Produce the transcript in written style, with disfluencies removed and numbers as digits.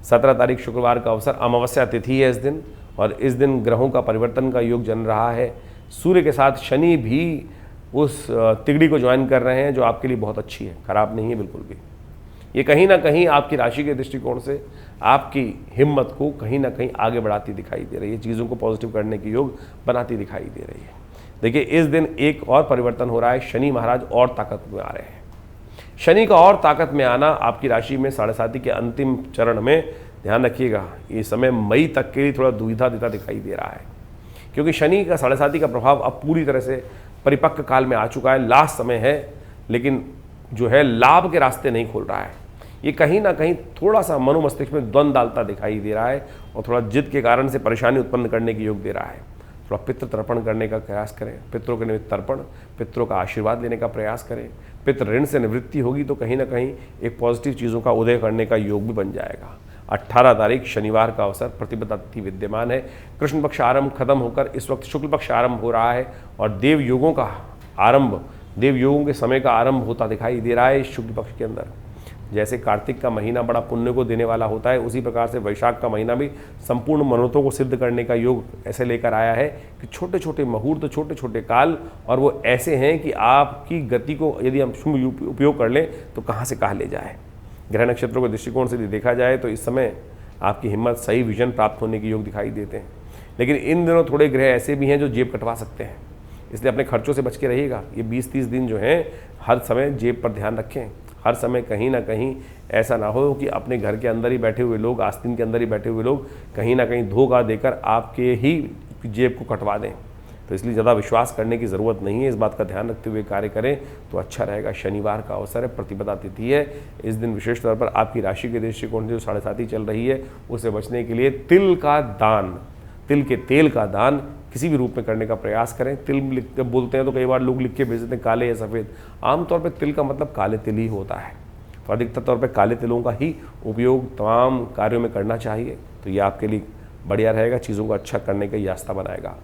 17 तारीख शुक्रवार का अवसर, अमावस्या तिथि है इस दिन, और इस दिन ग्रहों का परिवर्तन का योग जन रहा है। सूर्य के साथ शनि भी उस तिगड़ी को ज्वाइन कर रहे हैं जो आपके लिए बहुत अच्छी है, खराब नहीं है बिल्कुल भी। ये कहीं ना कहीं आपकी राशि के दृष्टिकोण से आपकी हिम्मत को कहीं ना कहीं आगे बढ़ाती दिखाई दे रही है, चीज़ों को पॉजिटिव करने की योग बनाती दिखाई दे रही है। देखिए इस दिन एक और परिवर्तन हो रहा है, शनि महाराज और ताकत में आ रहे हैं। शनि का और ताकत में आना आपकी राशि में 7.5 के अंतिम चरण में, ध्यान रखिएगा ये समय मई तक के लिए थोड़ा दुविधा देता दिखाई दे रहा है, क्योंकि शनि का 7.5 का प्रभाव अब पूरी तरह से परिपक्व काल में आ चुका है, लास्ट समय है, लेकिन जो है लाभ के रास्ते नहीं खोल रहा है। ये कहीं ना कहीं थोड़ा सा मनोमस्तिष्क में द्वंद्व डालता दिखाई दे रहा है और थोड़ा जिद के कारण से परेशानी उत्पन्न करने की योग दे रहा है। थोड़ा पितृ तर्पण करने का प्रयास करें, पितरों के निमित्त तर्पण, पितरों का आशीर्वाद लेने का प्रयास करें। पितृ ऋण से निवृत्ति होगी तो कहीं ना कहीं एक पॉजिटिव चीज़ों का उदय करने का योग भी बन जाएगा। 18 तारीख शनिवार का अवसर, प्रतिपदा तिथि विद्यमान है। कृष्ण पक्ष आरंभ खत्म होकर इस वक्त शुक्ल पक्ष आरंभ हो रहा है और देव योगों का आरंभ, देव योगों के समय का आरंभ होता दिखाई दे रहा है इस शुक्ल पक्ष के अंदर। जैसे कार्तिक का महीना बड़ा पुण्य को देने वाला होता है, उसी प्रकार से वैशाख का महीना भी संपूर्ण मनोरथों को सिद्ध करने का योग ऐसे लेकर आया है कि छोटे छोटे मुहूर्त, छोटे छोटे काल, और वो ऐसे हैं कि आपकी गति को यदि हम शुभ उपयोग कर लें तो कहाँ से कहाँ ले जाए। ग्रह नक्षत्रों के दृष्टिकोण से यदि देखा जाए तो इस समय आपकी हिम्मत, सही विजन प्राप्त होने के योग दिखाई देते हैं। लेकिन इन दिनों थोड़े ग्रह ऐसे भी हैं जो जेब कटवा सकते हैं, इसलिए अपने खर्चों से बच के रहिएगा। ये 20-30 दिन जो हैं हर समय जेब पर ध्यान रखें। हर समय कहीं ना कहीं ऐसा ना हो कि अपने घर के अंदर ही बैठे हुए लोग, आस्तीन के अंदर ही बैठे हुए लोग कहीं ना कहीं धोखा देकर आपके ही जेब को कटवा दें। तो इसलिए ज़्यादा विश्वास करने की ज़रूरत नहीं है, इस बात का ध्यान रखते हुए कार्य करें तो अच्छा रहेगा। शनिवार का अवसर है, प्रतिपदा तिथि है। इस दिन विशेष तौर पर आपकी राशि के दृष्टिकोण से जो 7.5 चल रही है उससे बचने के लिए तिल का दान, तिल के तेल का दान किसी भी रूप में करने का प्रयास करें। तिल लिख बोलते हैं तो कई बार लोग लिख के भेज देते हैं काले या सफ़ेद, आमतौर पर तिल का मतलब काले तिल ही होता है, तो अधिकतर तौर पर काले तिलों का ही उपयोग तमाम कार्यों में करना चाहिए। तो ये आपके लिए बढ़िया रहेगा, चीज़ों को अच्छा करने का रास्ता बनाएगा।